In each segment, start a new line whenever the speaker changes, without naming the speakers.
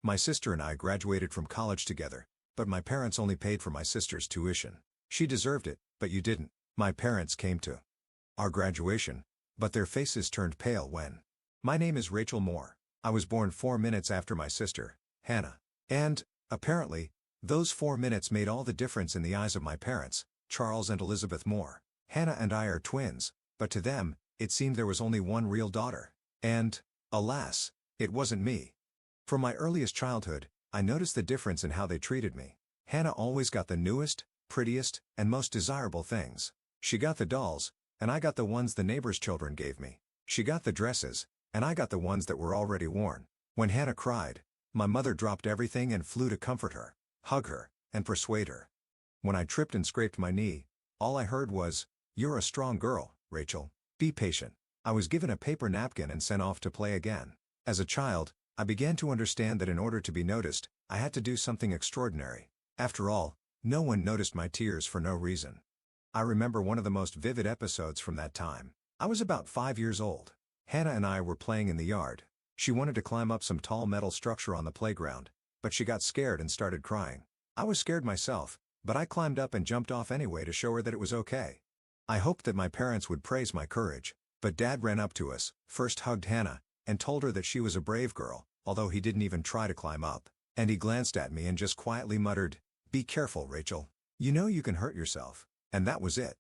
My sister and I graduated from college together, but my parents only paid for my sister's tuition. She deserved it, but you didn't. My parents came to our graduation, but their faces turned pale when. My name is Rachel Moore. I was born 4 minutes after my sister, Hannah. And, apparently, those 4 minutes made all the difference in the eyes of my parents, Charles and Elizabeth Moore. Hannah and I are twins, but to them, it seemed there was only one real daughter. And, alas, it wasn't me. From my earliest childhood, I noticed the difference in how they treated me. Hannah always got the newest, prettiest, and most desirable things. She got the dolls, and I got the ones the neighbors' children gave me. She got the dresses, and I got the ones that were already worn. When Hannah cried, my mother dropped everything and flew to comfort her, hug her, and persuade her. When I tripped and scraped my knee, all I heard was, "You're a strong girl, Rachel. Be patient." I was given a paper napkin and sent off to play again. As a child, I began to understand that in order to be noticed, I had to do something extraordinary. After all, no one noticed my tears for no reason. I remember one of the most vivid episodes from that time. I was about 5 years old. Hannah and I were playing in the yard. She wanted to climb up some tall metal structure on the playground, but she got scared and started crying. I was scared myself, but I climbed up and jumped off anyway to show her that it was okay. I hoped that my parents would praise my courage, but Dad ran up to us, first hugged Hannah, and told her that she was a brave girl, although he didn't even try to climb up. And he glanced at me and just quietly muttered, "Be careful, Rachel. You know you can hurt yourself." And that was it.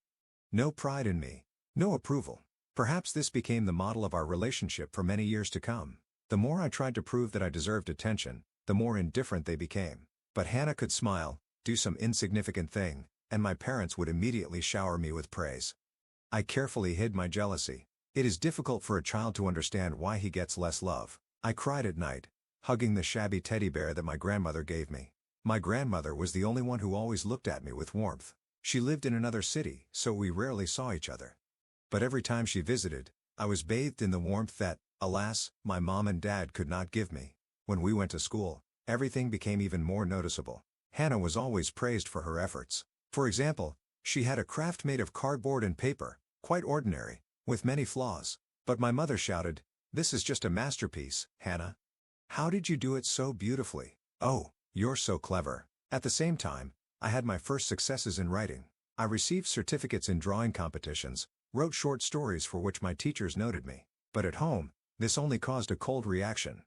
No pride in me. No approval. Perhaps this became the model of our relationship for many years to come. The more I tried to prove that I deserved attention, the more indifferent they became. But Hannah could smile, do some insignificant thing, and my parents would immediately shower me with praise. I carefully hid my jealousy. It is difficult for a child to understand why he gets less love. I cried at night, hugging the shabby teddy bear that my grandmother gave me. My grandmother was the only one who always looked at me with warmth. She lived in another city, so we rarely saw each other. But every time she visited, I was bathed in the warmth that, alas, my mom and dad could not give me. When we went to school, everything became even more noticeable. Hannah was always praised for her efforts. For example, she had a craft made of cardboard and paper, quite ordinary, with many flaws. But my mother shouted, "This is just a masterpiece, Hannah. How did you do it so beautifully? Oh, you're so clever." At the same time, I had my first successes in writing. I received certificates in drawing competitions, wrote short stories for which my teachers noted me. But at home, this only caused a cold reaction.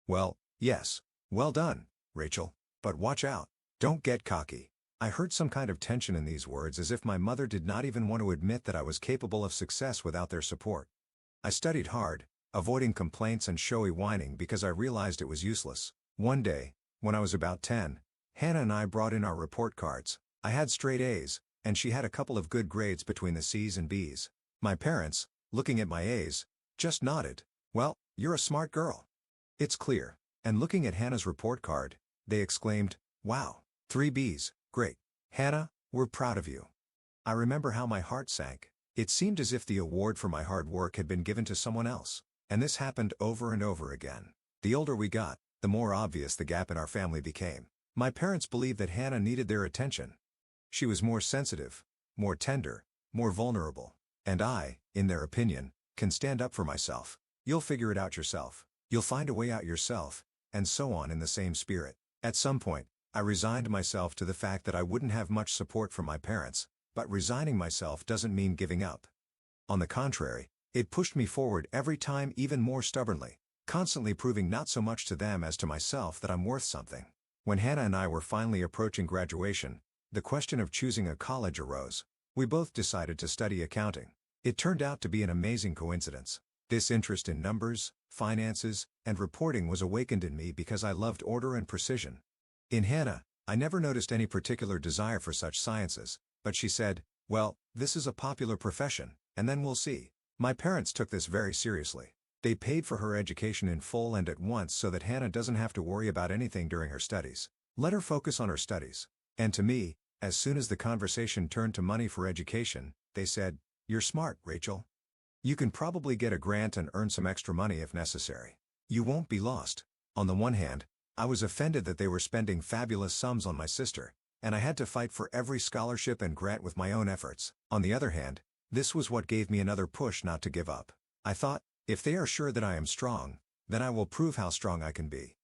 "Well, yes, well done, Rachel, but watch out. Don't get cocky." I heard some kind of tension in these words, as if my mother did not even want to admit that I was capable of success without their support. I studied hard, avoiding complaints and showy whining because I realized it was useless. One day, when I was about 10, Hannah and I brought in our report cards. I had straight A's, and she had a couple of good grades between the C's and B's. My parents, looking at my A's, just nodded. "Well, you're a smart girl. It's clear." And looking at Hannah's report card, they exclaimed, "Wow, 3 B's, great. Hannah, we're proud of you." I remember how my heart sank. It seemed as if the award for my hard work had been given to someone else. And this happened over and over again. The older we got, the more obvious the gap in our family became. My parents believed that Hannah needed their attention. She was more sensitive, more tender, more vulnerable. And I, in their opinion, can stand up for myself. You'll figure it out yourself. You'll find a way out yourself, and so on in the same spirit. At some point, I resigned myself to the fact that I wouldn't have much support from my parents, but resigning myself doesn't mean giving up. On the contrary, it pushed me forward every time, even more stubbornly, constantly proving not so much to them as to myself that I'm worth something. When Hannah and I were finally approaching graduation, the question of choosing a college arose. We both decided to study accounting. It turned out to be an amazing coincidence. This interest in numbers, finances, and reporting was awakened in me because I loved order and precision. In Hannah, I never noticed any particular desire for such sciences, but she said, "Well, this is a popular profession, and then we'll see." My parents took this very seriously. They paid for her education in full and at once so that Hannah doesn't have to worry about anything during her studies. Let her focus on her studies. And to me, as soon as the conversation turned to money for education, they said, "You're smart, Rachel. You can probably get a grant and earn some extra money if necessary. You won't be lost." On the one hand, I was offended that they were spending fabulous sums on my sister, and I had to fight for every scholarship and grant with my own efforts. On the other hand, this was what gave me another push not to give up. I thought, if they are sure that I am strong, then I will prove how strong I can be.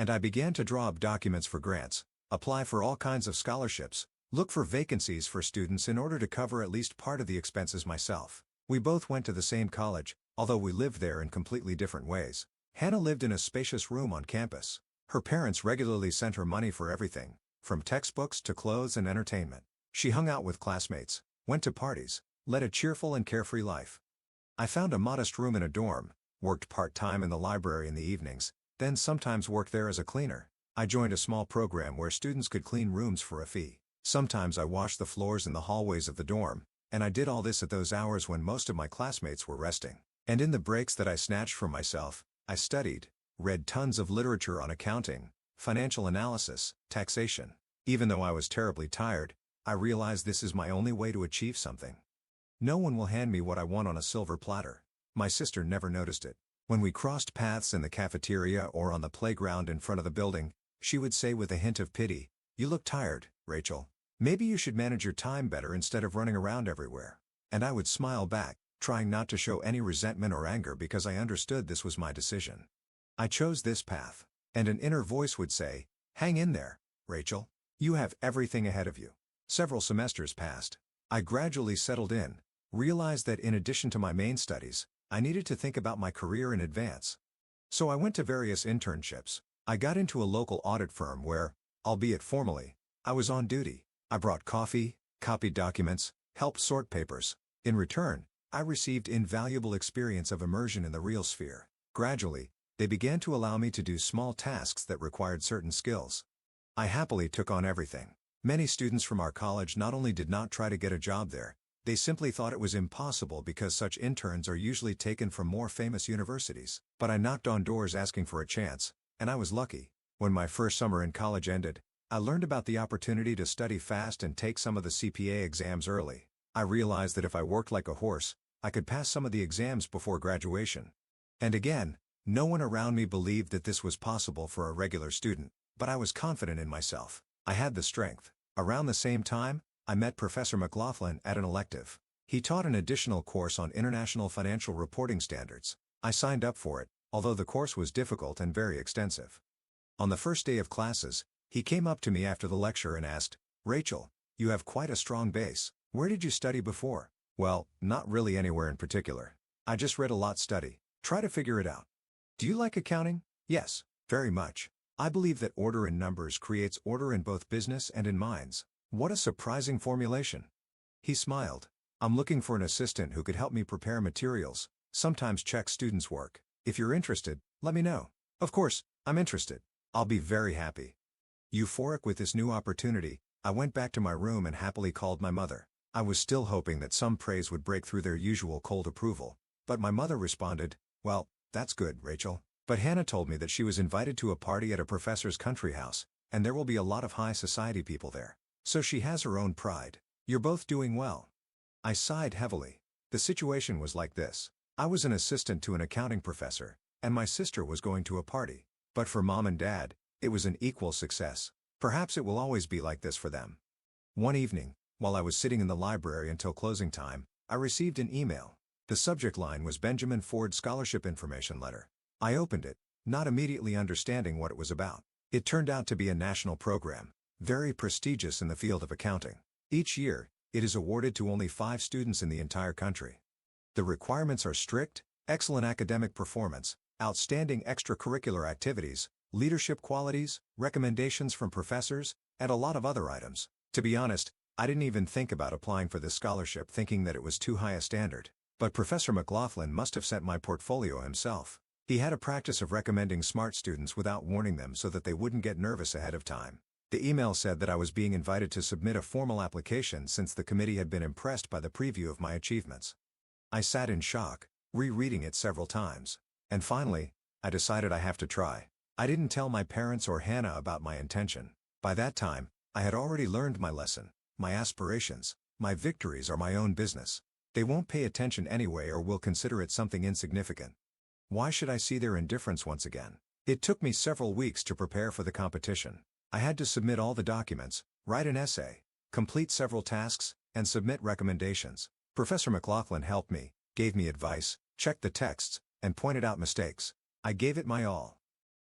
And I began to draw up documents for grants, apply for all kinds of scholarships, look for vacancies for students in order to cover at least part of the expenses myself. We both went to the same college, although we lived there in completely different ways. Hannah lived in a spacious room on campus. Her parents regularly sent her money for everything, from textbooks to clothes and entertainment. She hung out with classmates, went to parties, led a cheerful and carefree life. I found a modest room in a dorm, worked part-time in the library in the evenings, then sometimes worked there as a cleaner. I joined a small program where students could clean rooms for a fee. Sometimes I washed the floors in the hallways of the dorm, and I did all this at those hours when most of my classmates were resting. And in the breaks that I snatched for myself, I studied, read tons of literature on accounting, financial analysis, taxation. Even though I was terribly tired, I realized this is my only way to achieve something. No one will hand me what I want on a silver platter. My sister never noticed it. When we crossed paths in the cafeteria or on the playground in front of the building, she would say with a hint of pity, "You look tired, Rachel. Maybe you should manage your time better instead of running around everywhere." And I would smile back, trying not to show any resentment or anger because I understood this was my decision. I chose this path. And an inner voice would say, "Hang in there, Rachel. You have everything ahead of you." Several semesters passed. I gradually settled in, realized that in addition to my main studies, I needed to think about my career in advance. So I went to various internships. I got into a local audit firm where, albeit formally, I was on duty. I brought coffee, copied documents, helped sort papers. In return, I received invaluable experience of immersion in the real sphere. Gradually, they began to allow me to do small tasks that required certain skills. I happily took on everything. Many students from our college not only did not try to get a job there, they simply thought it was impossible because such interns are usually taken from more famous universities. But I knocked on doors asking for a chance, and I was lucky. When my first summer in college ended, I learned about the opportunity to study fast and take some of the CPA exams early. I realized that if I worked like a horse, I could pass some of the exams before graduation. And again, no one around me believed that this was possible for a regular student, but I was confident in myself. I had the strength. Around the same time, I met Professor McLaughlin at an elective. He taught an additional course on international financial reporting standards. I signed up for it, although the course was difficult and very extensive. On the first day of classes, he came up to me after the lecture and asked, "Rachel, you have quite a strong base. Where did you study before?" "Well, not really anywhere in particular. I just read a lot study. Try to figure it out." "Do you like accounting?" "Yes, very much. I believe that order in numbers creates order in both business and in minds." "What a surprising formulation." He smiled. "I'm looking for an assistant who could help me prepare materials, sometimes check students' work. If you're interested, let me know." "Of course, I'm interested. I'll be very happy." Euphoric with this new opportunity, I went back to my room and happily called my mother. I was still hoping that some praise would break through their usual cold approval, but my mother responded, "Well, that's good, Rachel. But Hannah told me that she was invited to a party at a professor's country house, and there will be a lot of high society people there. So she has her own pride. You're both doing well." I sighed heavily. The situation was like this. I was an assistant to an accounting professor, and my sister was going to a party. But for Mom and Dad, it was an equal success. Perhaps it will always be like this for them. One evening, while I was sitting in the library until closing time, I received an email. The subject line was Benjamin Ford Scholarship Information Letter. I opened it, not immediately understanding what it was about. It turned out to be a national program, very prestigious in the field of accounting. Each year, it is awarded to only 5 students in the entire country. The requirements are strict: excellent academic performance, outstanding extracurricular activities, leadership qualities, recommendations from professors, and a lot of other items. To be honest, I didn't even think about applying for this scholarship thinking that it was too high a standard. But Professor McLaughlin must have sent my portfolio himself. He had a practice of recommending smart students without warning them so that they wouldn't get nervous ahead of time. The email said that I was being invited to submit a formal application since the committee had been impressed by the preview of my achievements. I sat in shock, rereading it several times. And finally, I decided I have to try. I didn't tell my parents or Hannah about my intention. By that time, I had already learned my lesson. My aspirations, my victories are my own business. They won't pay attention anyway or will consider it something insignificant. Why should I see their indifference once again? It took me several weeks to prepare for the competition. I had to submit all the documents, write an essay, complete several tasks, and submit recommendations. Professor McLaughlin helped me, gave me advice, checked the texts, and pointed out mistakes. I gave it my all.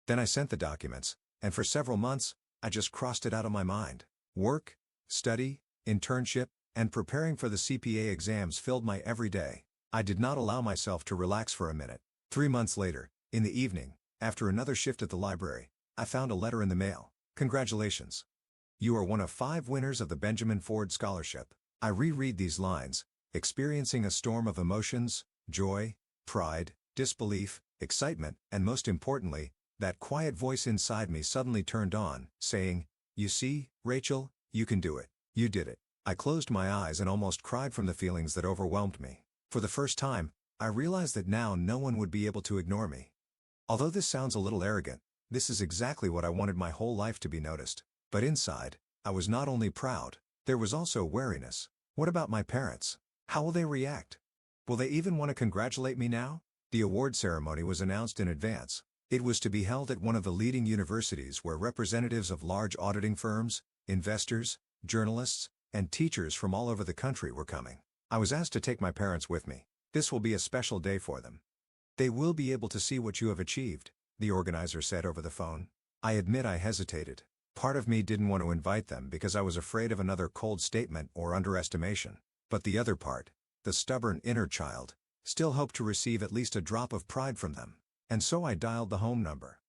Then I sent the documents, and for several months, I just crossed it out of my mind. Work, study, internship, and preparing for the CPA exams filled my every day. I did not allow myself to relax for a minute. 3 months later, in the evening, after another shift at the library, I found a letter in the mail. Congratulations. You are one of 5 winners of the Benjamin Ford Scholarship. I reread these lines, experiencing a storm of emotions, joy, pride, disbelief, excitement, and most importantly, that quiet voice inside me suddenly turned on, saying, "You see, Rachel, you can do it. You did it." I closed my eyes and almost cried from the feelings that overwhelmed me. For the first time, I realized that now no one would be able to ignore me. Although this sounds a little arrogant, this is exactly what I wanted my whole life to be noticed. But inside, I was not only proud, there was also wariness. What about my parents? How will they react? Will they even want to congratulate me now? The award ceremony was announced in advance. It was to be held at one of the leading universities where representatives of large auditing firms, investors, journalists, and teachers from all over the country were coming. I was asked to take my parents with me. This will be a special day for them. They will be able to see what you have achieved, the organizer said over the phone. I admit I hesitated. Part of me didn't want to invite them because I was afraid of another cold statement or underestimation. But the other part, the stubborn inner child, still hoped to receive at least a drop of pride from them. And so I dialed the home number.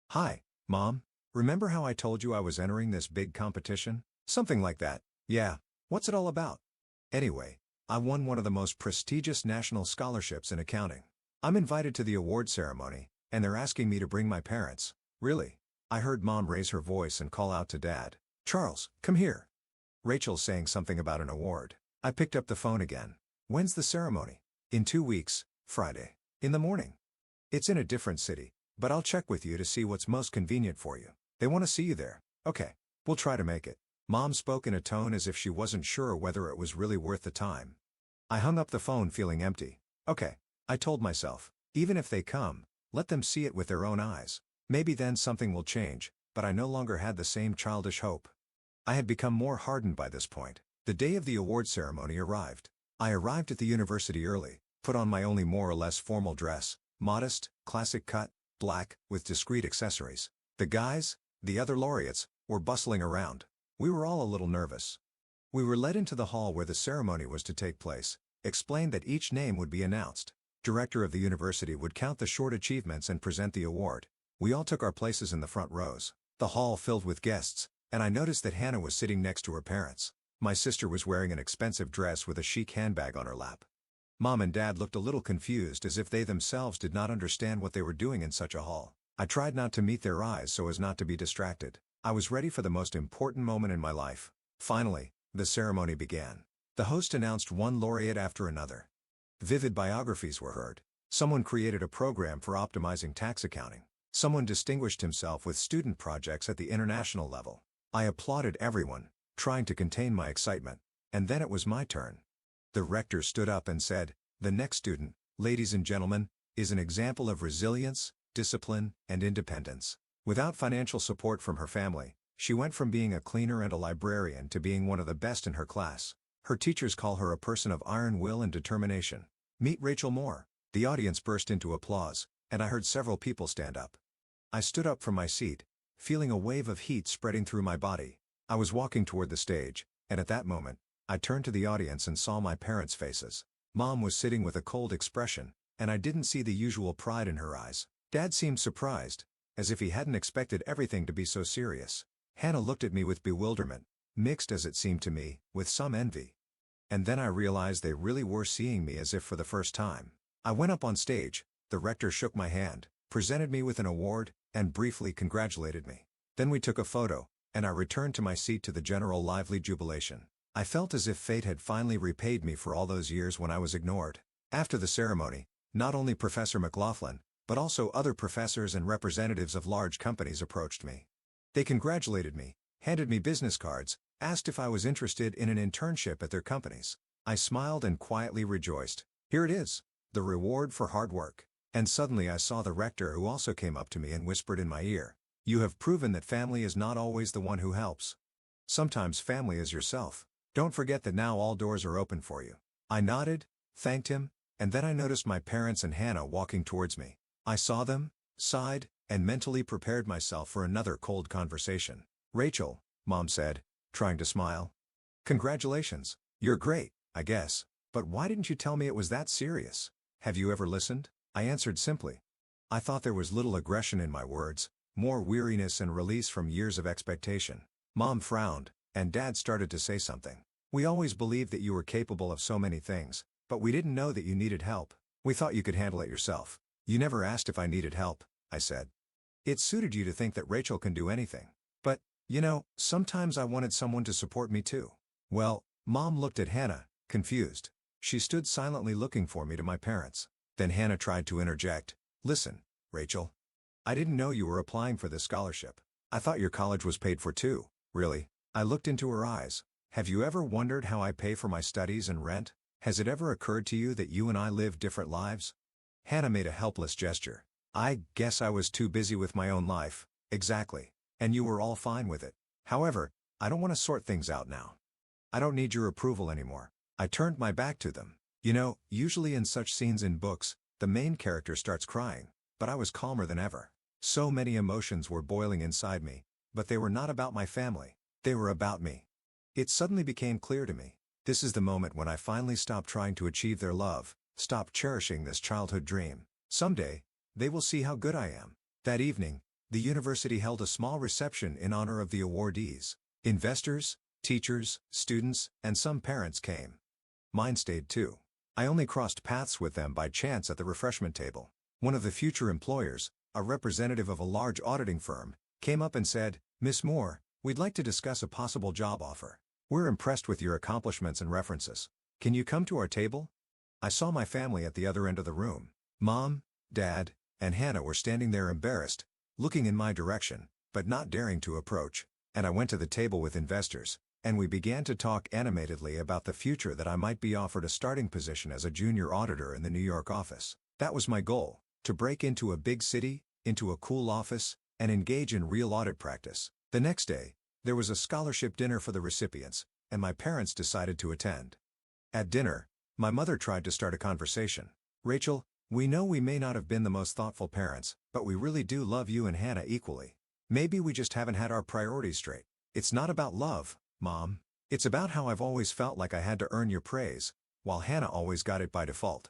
"Hi, Mom. Remember how I told you I was entering this big competition?" "Something like that. Yeah. What's it all about?" "Anyway, I won one of the most prestigious national scholarships in accounting. I'm invited to the award ceremony, and they're asking me to bring my parents." "Really?" I heard Mom raise her voice and call out to Dad. "Charles, come here." Rachel's saying something about an award. I picked up the phone again. "When's the ceremony?" "In 2 weeks, Friday. In the morning." "It's in a different city, but I'll check with you to see what's most convenient for you. They want to see you there." "Okay. We'll try to make it." Mom spoke in a tone as if she wasn't sure whether it was really worth the time. I hung up the phone feeling empty. "Okay," I told myself. "Even if they come, let them see it with their own eyes. Maybe then something will change," but I no longer had the same childish hope. I had become more hardened by this point. The day of the award ceremony arrived. I arrived at the university early, put on my only more or less formal dress, modest, classic cut, black, with discreet accessories. The guys, the other laureates, were bustling around. We were all a little nervous. We were led into the hall where the ceremony was to take place, explained that each name would be announced. Director of the university would count the short achievements and present the award. We all took our places in the front rows. The hall filled with guests, and I noticed that Hannah was sitting next to her parents. My sister was wearing an expensive dress with a chic handbag on her lap. Mom and Dad looked a little confused as if they themselves did not understand what they were doing in such a hall. I tried not to meet their eyes so as not to be distracted. I was ready for the most important moment in my life. Finally, the ceremony began. The host announced one laureate after another. Vivid biographies were heard. Someone created a program for optimizing tax accounting. Someone distinguished himself with student projects at the international level. I applauded everyone, trying to contain my excitement. And then it was my turn. The rector stood up and said, "The next student, ladies and gentlemen, is an example of resilience, discipline, and independence. Without financial support from her family, she went from being a cleaner and a librarian to being one of the best in her class. Her teachers call her a person of iron will and determination. Meet Rachel Moore." The audience burst into applause, and I heard several people stand up. I stood up from my seat, feeling a wave of heat spreading through my body. I was walking toward the stage, and at that moment, I turned to the audience and saw my parents' faces. Mom was sitting with a cold expression, and I didn't see the usual pride in her eyes. Dad seemed surprised, as if he hadn't expected everything to be so serious. Hannah looked at me with bewilderment, mixed as it seemed to me, with some envy. And then I realized they really were seeing me as if for the first time. I went up on stage, the rector shook my hand, presented me with an award, and briefly congratulated me. Then we took a photo, and I returned to my seat to the general lively jubilation. I felt as if fate had finally repaid me for all those years when I was ignored. After the ceremony, not only Professor McLaughlin, but also other professors and representatives of large companies approached me. They congratulated me, handed me business cards, asked if I was interested in an internship at their companies. I smiled and quietly rejoiced. Here it is, the reward for hard work. And suddenly I saw the rector, who also came up to me and whispered in my ear, "You have proven that family is not always the one who helps. Sometimes family is yourself. Don't forget that now all doors are open for you." I nodded, thanked him, and then I noticed my parents and Hannah walking towards me. I saw them, sighed, and mentally prepared myself for another cold conversation. "Rachel," Mom said, trying to smile. "Congratulations. You're great, I guess. But why didn't you tell me it was that serious? Have you ever listened?" I answered simply. I thought there was little aggression in my words, more weariness and release from years of expectation. Mom frowned, and Dad started to say something. "We always believed that you were capable of so many things, but we didn't know that you needed help. We thought you could handle it yourself." "You never asked if I needed help," I said. "It suited you to think that Rachel can do anything. But, sometimes I wanted someone to support me too." "Well," Mom looked at Hannah, confused. She stood silently looking for me to my parents. Then Hannah tried to interject. "Listen, Rachel. I didn't know you were applying for this scholarship. I thought your college was paid for too." "Really?" I looked into her eyes. "Have you ever wondered how I pay for my studies and rent? Has it ever occurred to you that you and I live different lives?" Hannah made a helpless gesture. "I guess I was too busy with my own life." "Exactly. And you were all fine with it. However, I don't want to sort things out now. I don't need your approval anymore." I turned my back to them. Usually in such scenes in books, the main character starts crying, but I was calmer than ever. So many emotions were boiling inside me, but they were not about my family. They were about me. It suddenly became clear to me. This is the moment when I finally stopped trying to achieve their love, stopped cherishing this childhood dream. Someday, they will see how good I am. That evening, the university held a small reception in honor of the awardees. Investors, teachers, students, and some parents came. Mine stayed too. I only crossed paths with them by chance at the refreshment table. One of the future employers, a representative of a large auditing firm, came up and said, "Miss Moore, we'd like to discuss a possible job offer. We're impressed with your accomplishments and references. Can you come to our table?" I saw my family at the other end of the room. Mom, Dad, and Hannah were standing there embarrassed, looking in my direction, but not daring to approach. And I went to the table with investors, and we began to talk animatedly about the future that I might be offered a starting position as a junior auditor in the New York office. That was my goal, to break into a big city, into a cool office, and engage in real audit practice. The next day, there was a scholarship dinner for the recipients, and my parents decided to attend. At dinner, my mother tried to start a conversation. "Rachel, we know we may not have been the most thoughtful parents, but we really do love you and Hannah equally. Maybe we just haven't had our priorities straight. It's not about love, Mom. It's about how I've always felt like I had to earn your praise, while Hannah always got it by default.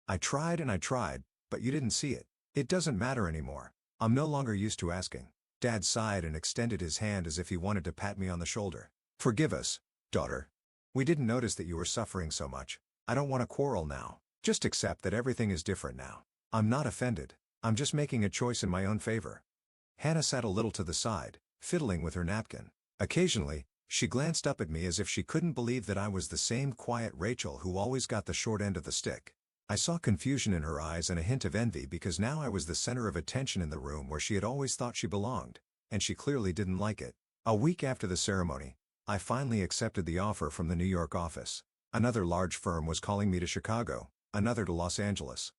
I tried and I tried, but you didn't see it. It doesn't matter anymore. I'm no longer used to asking." Dad sighed and extended his hand as if he wanted to pat me on the shoulder. "Forgive us, daughter. We didn't notice that you were suffering so much. I don't want to quarrel now. Just accept that everything is different now. I'm not offended. I'm just making a choice in my own favor." Hannah sat a little to the side, fiddling with her napkin. Occasionally, she glanced up at me as if she couldn't believe that I was the same quiet Rachel who always got the short end of the stick. I saw confusion in her eyes and a hint of envy because now I was the center of attention in the room where she had always thought she belonged, and she clearly didn't like it. A week after the ceremony, I finally accepted the offer from the New York office. Another large firm was calling me to Chicago, another to Los Angeles.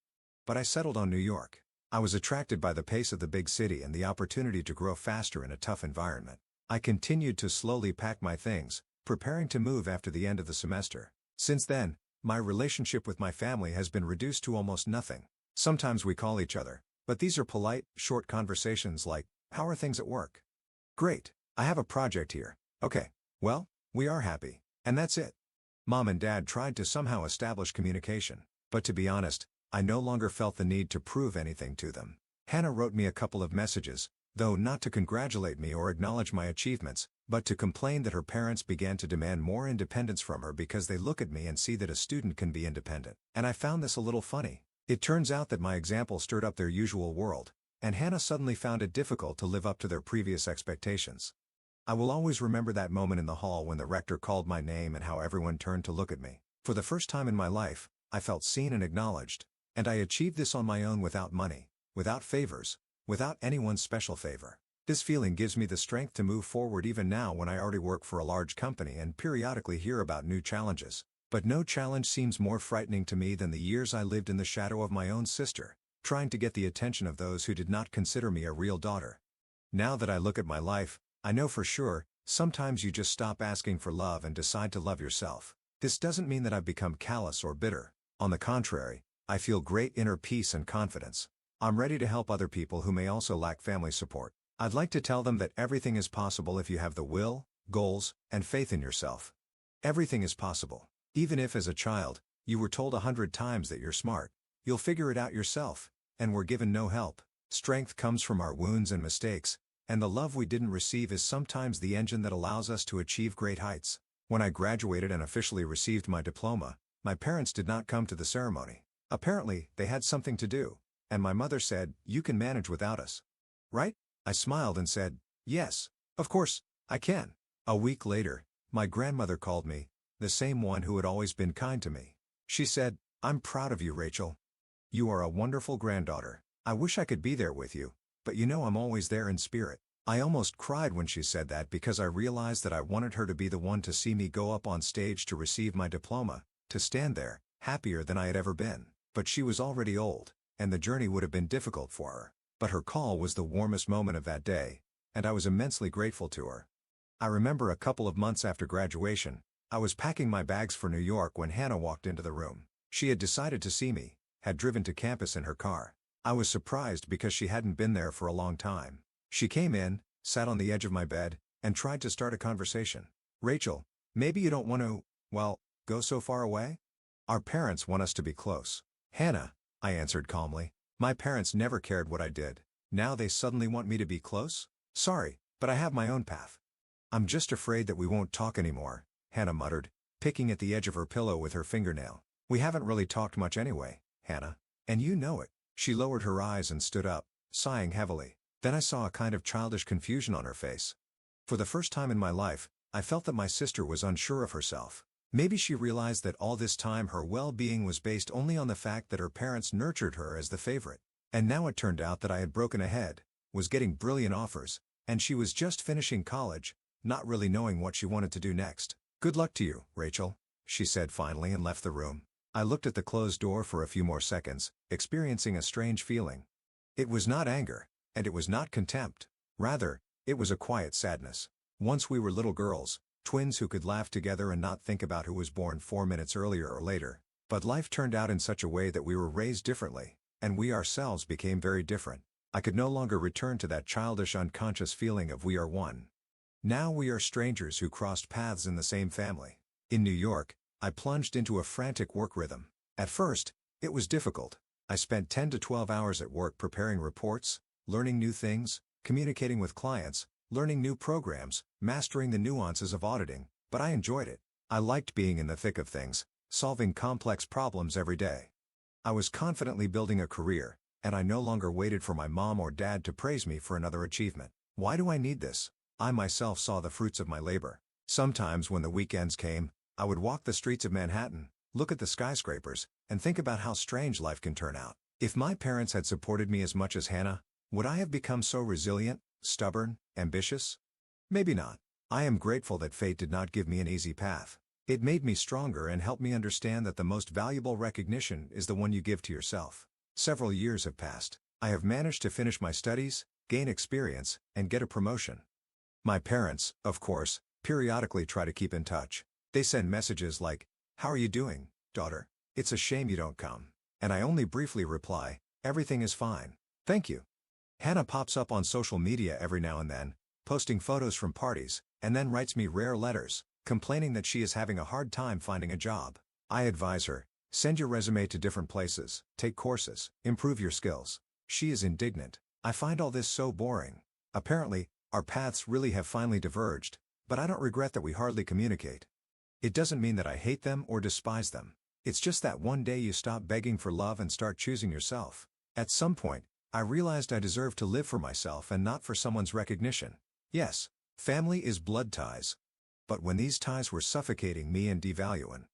But I settled on New York. I was attracted by the pace of the big city and the opportunity to grow faster in a tough environment. I continued to slowly pack my things, preparing to move after the end of the semester. Since then, my relationship with my family has been reduced to almost nothing. Sometimes we call each other, but these are polite, short conversations like, "How are things at work?" "Great. I have a project here." "Okay. Well, we are happy. And that's it." Mom and Dad tried to somehow establish communication, but to be honest, I no longer felt the need to prove anything to them. Hannah wrote me a couple of messages, though not to congratulate me or acknowledge my achievements, but to complain that her parents began to demand more independence from her because they look at me and see that a student can be independent. And I found this a little funny. It turns out that my example stirred up their usual world, and Hannah suddenly found it difficult to live up to their previous expectations. I will always remember that moment in the hall when the rector called my name and how everyone turned to look at me. For the first time in my life, I felt seen and acknowledged. And I achieved this on my own without money, without favors, without anyone's special favor. This feeling gives me the strength to move forward even now when I already work for a large company and periodically hear about new challenges. But no challenge seems more frightening to me than the years I lived in the shadow of my own sister, trying to get the attention of those who did not consider me a real daughter. Now that I look at my life, I know for sure, sometimes you just stop asking for love and decide to love yourself. This doesn't mean that I've become callous or bitter. On the contrary, I feel great inner peace and confidence. I'm ready to help other people who may also lack family support. I'd like to tell them that everything is possible if you have the will, goals, and faith in yourself. Everything is possible. Even if as a child, you were told 100 times that you're smart, you'll figure it out yourself, and were given no help. Strength comes from our wounds and mistakes, and the love we didn't receive is sometimes the engine that allows us to achieve great heights. When I graduated and officially received my diploma, my parents did not come to the ceremony. Apparently, they had something to do, and my mother said, "You can manage without us. Right?" I smiled and said, "Yes, of course, I can." A week later, my grandmother called me, the same one who had always been kind to me. She said, "I'm proud of you, Rachel. You are a wonderful granddaughter. I wish I could be there with you, but you know I'm always there in spirit." I almost cried when she said that because I realized that I wanted her to be the one to see me go up on stage to receive my diploma, to stand there, happier than I had ever been. But she was already old, and the journey would have been difficult for her. But her call was the warmest moment of that day, and I was immensely grateful to her. I remember a couple of months after graduation, I was packing my bags for New York when Hannah walked into the room. She had decided to see me, had driven to campus in her car. I was surprised because she hadn't been there for a long time. She came in, sat on the edge of my bed, and tried to start a conversation. "Rachel, maybe you don't want to, well, go so far away? Our parents want us to be close." "Hannah," I answered calmly, "my parents never cared what I did. Now they suddenly want me to be close? Sorry, but I have my own path." "I'm just afraid that we won't talk anymore," Hannah muttered, picking at the edge of her pillow with her fingernail. "We haven't really talked much anyway, Hannah. And you know it." She lowered her eyes and stood up, sighing heavily. Then I saw a kind of childish confusion on her face. For the first time in my life, I felt that my sister was unsure of herself. Maybe she realized that all this time her well-being was based only on the fact that her parents nurtured her as the favorite. And now it turned out that I had broken ahead, was getting brilliant offers, and she was just finishing college, not really knowing what she wanted to do next. "Good luck to you, Rachel," she said finally and left the room. I looked at the closed door for a few more seconds, experiencing a strange feeling. It was not anger, and it was not contempt. Rather, it was a quiet sadness. Once we were little girls, twins who could laugh together and not think about who was born 4 minutes earlier or later. But life turned out in such a way that we were raised differently, and we ourselves became very different. I could no longer return to that childish unconscious feeling of we are one. Now we are strangers who crossed paths in the same family. In New York, I plunged into a frantic work rhythm. At first, it was difficult. I spent 10 to 12 hours at work preparing reports, learning new things, communicating with clients, learning new programs, mastering the nuances of auditing, but I enjoyed it. I liked being in the thick of things, solving complex problems every day. I was confidently building a career, and I no longer waited for my mom or dad to praise me for another achievement. Why do I need this? I myself saw the fruits of my labor. Sometimes when the weekends came, I would walk the streets of Manhattan, look at the skyscrapers, and think about how strange life can turn out. If my parents had supported me as much as Hannah, would I have become so resilient, stubborn, ambitious? Maybe not. I am grateful that fate did not give me an easy path. It made me stronger and helped me understand that the most valuable recognition is the one you give to yourself. Several years have passed. I have managed to finish my studies, gain experience, and get a promotion. My parents, of course, periodically try to keep in touch. They send messages like, "How are you doing, daughter? It's a shame you don't come." And I only briefly reply, "Everything is fine. Thank you." Hannah pops up on social media every now and then, posting photos from parties, and then writes me rare letters, complaining that she is having a hard time finding a job. I advise her, send your resume to different places, take courses, improve your skills. She is indignant. I find all this so boring. Apparently, our paths really have finally diverged, but I don't regret that we hardly communicate. It doesn't mean that I hate them or despise them. It's just that one day you stop begging for love and start choosing yourself. At some point, I realized I deserved to live for myself and not for someone's recognition. Yes, family is blood ties. But when these ties were suffocating me and devaluing